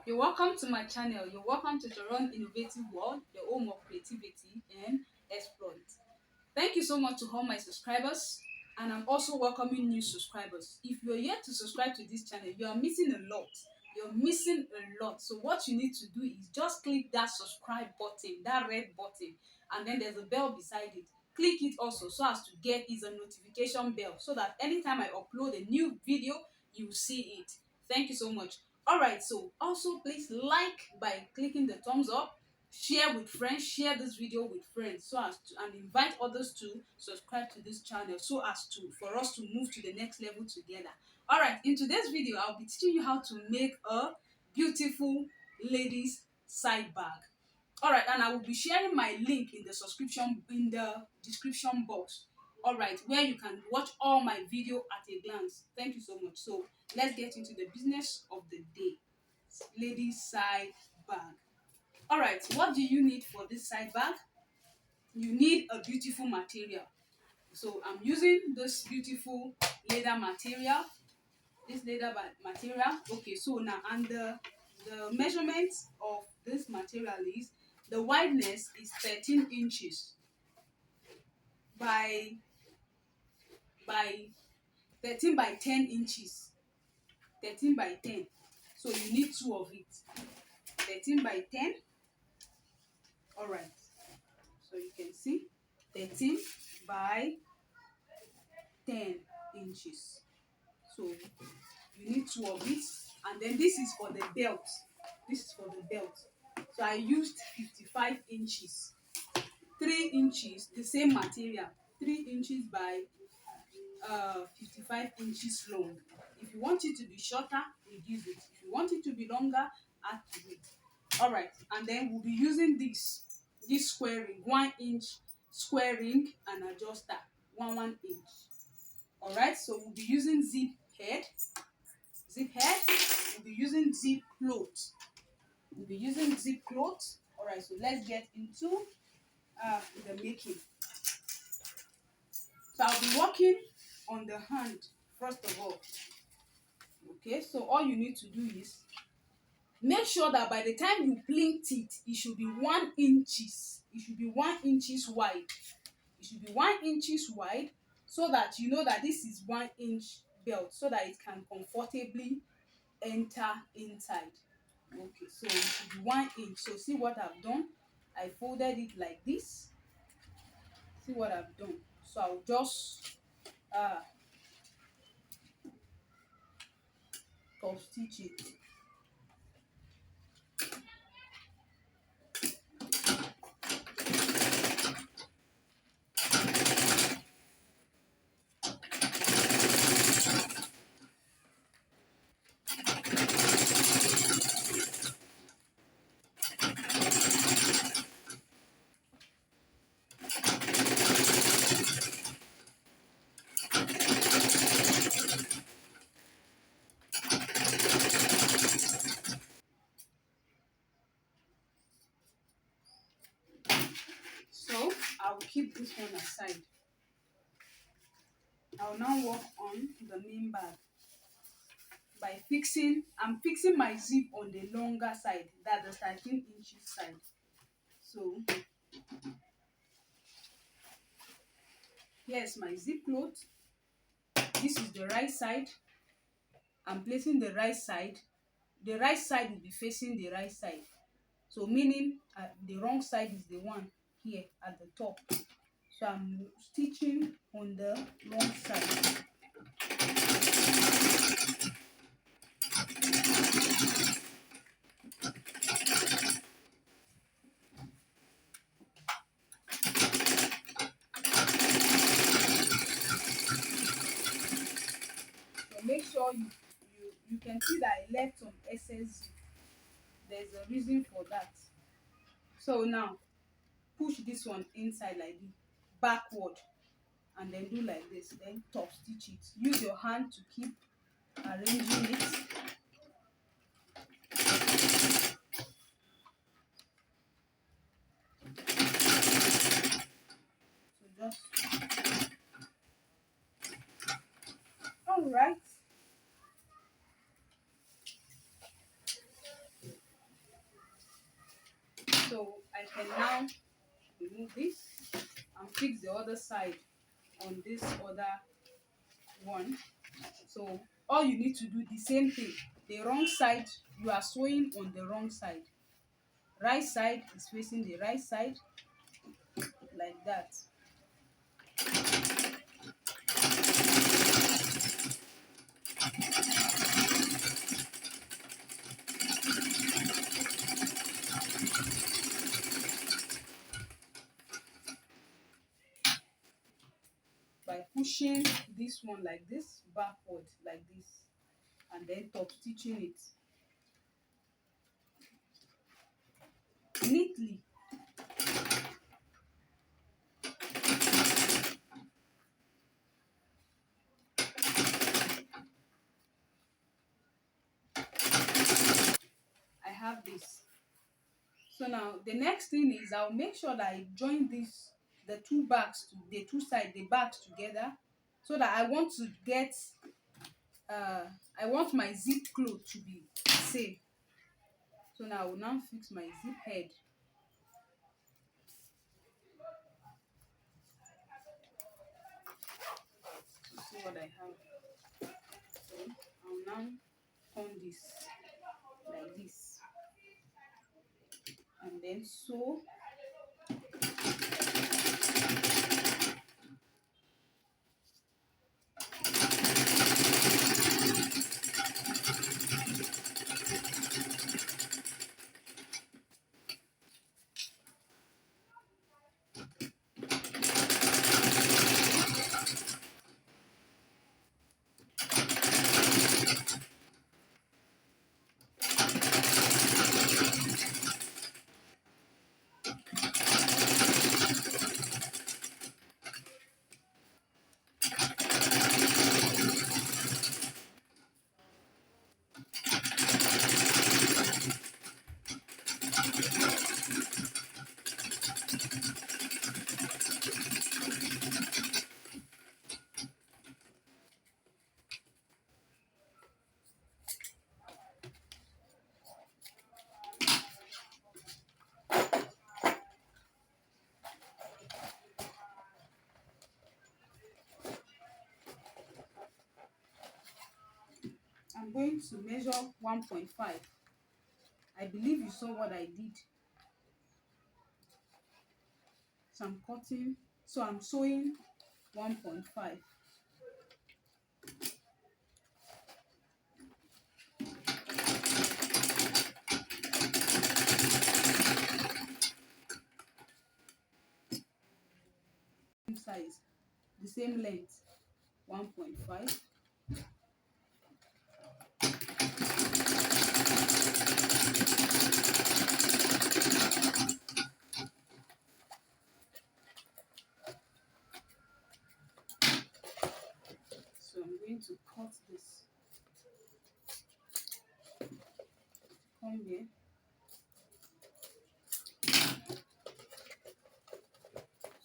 You're welcome to my channel. You're welcome to Toronto Innovative World, the home of creativity and exploit. Thank you so much to all my subscribers, and I'm also welcoming new subscribers. If you're yet to subscribe to this channel, you are missing a lot. You're missing a lot. So what you need to do is just click that subscribe button, that red button, and then there's a bell beside it. Click it also so as to get is a notification bell so that anytime I upload a new video, you see it. Thank you so much. All right, so also please like by clicking the thumbs up, share with friends, share this video with friends so as to, and invite others to subscribe to this channel so as to for us to move to the next level together. All right, in today's video I'll be teaching you how to make a beautiful ladies side bag. All right, and I will be sharing my link in the description box. All right, where you can watch all my video at a glance. Thank you so much. So let's get into the business of the day. Ladies side bag. All right, what do you need for this side bag? You need a beautiful material. So I'm using this beautiful leather material. Okay, so now, and the measurement of this material is, the wideness is 13 inches by 13 by 10 inches. 13 by 10. So you need two of it. 13 by 10. All right. So you can see 13 by 10 inches. So you need two of it, and then this is for the belt. This is for the belt. So I used 55 inches. 3 inches, the same material. 3 inches by 55 inches long. If you want it to be shorter, reduce it. If you want it to be longer, add to it. All right, and then we'll be using this square ring, 1 inch square ring and adjuster, 1 inch. All right, so we'll be using zip head. We'll be using zip cloth. All right, so let's get into the making. So I'll be working on the hand first of all. Okay, so all you need to do is make sure that by the time you plait it, it should be 1 inches. It should be 1 inches wide. It should be 1 inches wide, so that you know that this is 1 inch belt, so that it can comfortably enter inside. Okay, so it should be 1 inch. So see what I've done? I folded it like this. See what I've done? So I'll just top stitch it. So I will keep this one aside. I will now work on the main bag by fixing. I'm fixing my zip on the longer side, that's the 13 inches side. So here's my zip cloth. This is the right side. I'm placing the right side. The right side will be facing the right side. So meaning the wrong side is the one here at the top. So I'm stitching on the wrong side. So make sure you can see that I left some excess zip. There's a reason for that. So now push this one inside like this, backward, and then do like this, then top stitch it. Use your hand to keep arranging it. So just all right. So I can now remove this and fix the other side on this other one. So all you need to do the same thing. The wrong side, you are sewing on the wrong side. Right side is facing the right side, like that. By pushing this one like this, backward like this, and then top stitching it neatly. I have this. So now the next thing is I'll make sure that I join this, the two bags, to the two sides, the bags together, so that I want to get I want my zip cloth to be same. So now I will now fix my zip head. To see what I have. So I'll now turn this like this, and then sew. I'm going to measure 1.5. I believe you saw what I did. So I'm cutting, so I'm sewing 1.5. Size, the same length, 1.5. So I'm going to cut this. Come here.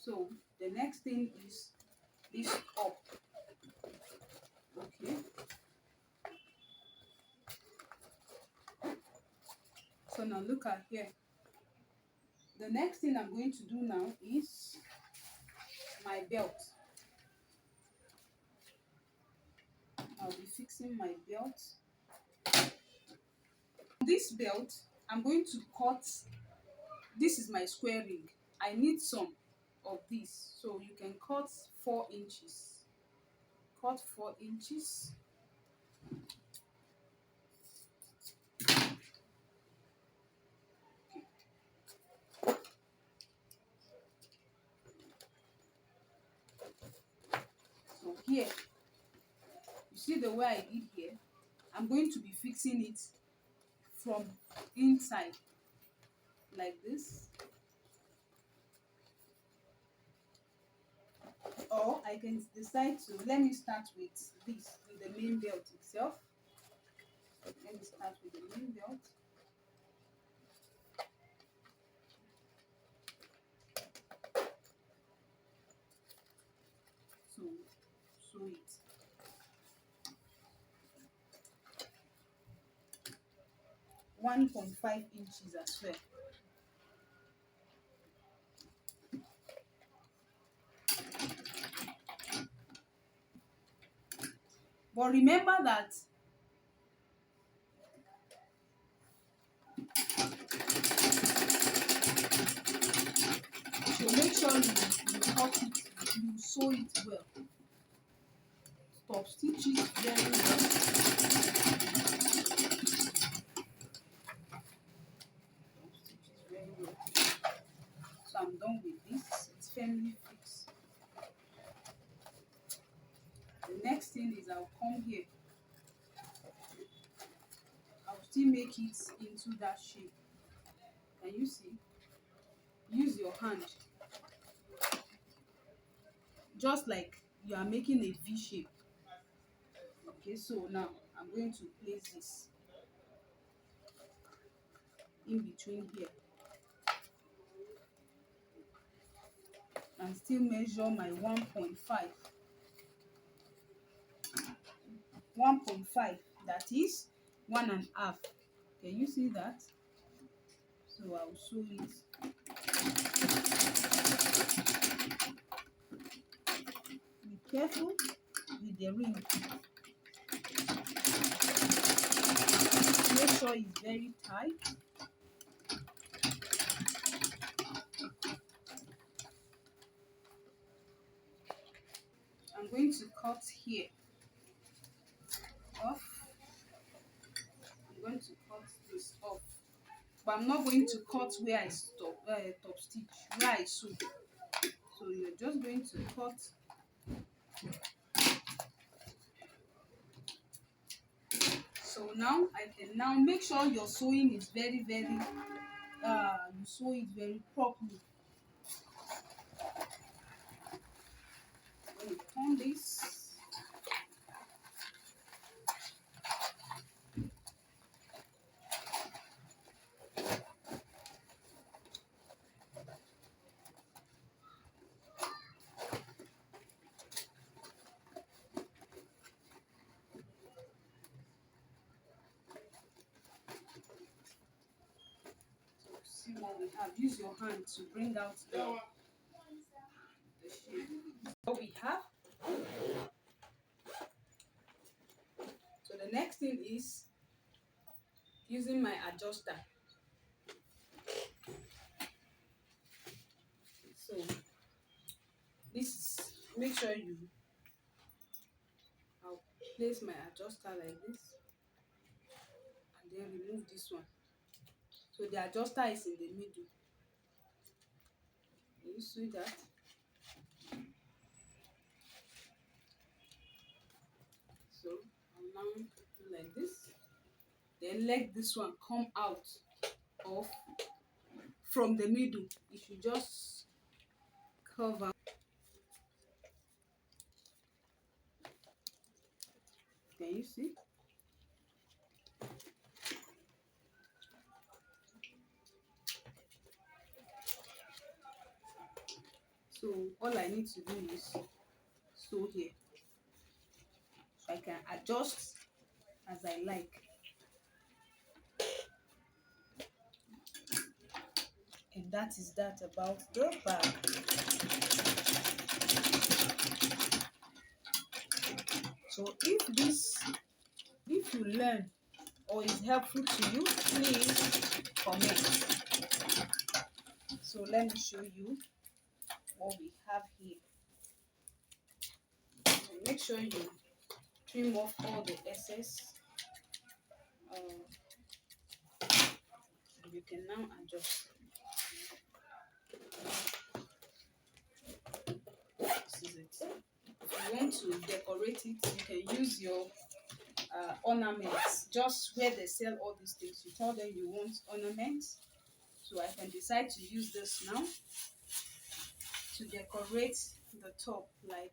So the next thing is this up. Okay. So now look at here. The next thing I'm going to do now is my belt. I'll be fixing my belt. This belt, I'm going to cut. This is my square ring. I need some of this. So you can cut 4 inches. Cut 4 inches. So here, you see the way I did here? I'm going to be fixing it from inside like this. Or I can decide to, let me start with this, with the main belt itself. Let me start with the main belt. So, sew it. .5 inches as well. But remember that so make sure you cut it, you sew it well. Top stitch it very well. Top stitch it very well. So I'm done with this. It's firmly fixed. The next thing is I'll come here. I'll still make it into that shape. Can you see? Use your hand. Just like you are making a V shape. Okay, so now I'm going to place this in between here and still measure my 1.5. 1.5, that is 1.5. Can you see that? So I'll sew it. Be careful with the ring. Make sure it's very tight. I'm going to cut here off. I'm going to cut this off. But I'm not going to cut where I stop, top stitch, where I sew. So you're just going to cut so now I can now make sure your sewing is very you sew it very properly. I'm going to turn this. See what we have. Use your hand to bring out the shape. What we have. So the next thing is using my adjuster. So this, make sure I'll place my adjuster like this and then remove this one. So the adjuster is in the middle. Can you see that? So I'll now do like this. Then let this one come out of from the middle. You should just cover. Can you see? So all I need to do is sew here. So I can adjust as I like. And that is that about the bag. So if you learn or is helpful to you, please comment. So let me show you what we have here. So make sure you trim off all the excess. You can now adjust. This is it. If you want to decorate it, you can use your ornaments. Just where they sell all these things, you tell them you want ornaments. So I can decide to use this now to decorate the top, like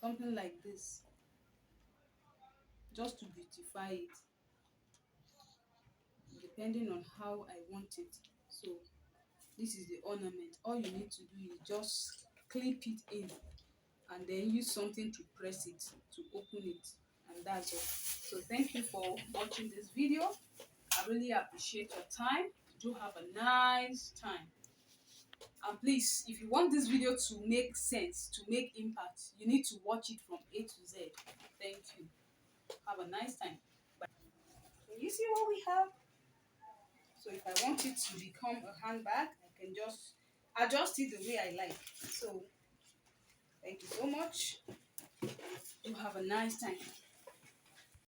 something like this, just to beautify it depending on how I want it. So this is the ornament. All you need to do is just clip it in and then use something to press it to open it, and that's all. So thank you for watching this video. I really appreciate your time. Do have a nice time. And please, if you want this video to make sense, to make impact, you need to watch it from A to Z. Thank you. Have a nice time. So you see what we have? So if I want it to become a handbag, I can just adjust it the way I like. So thank you so much. You have a nice time.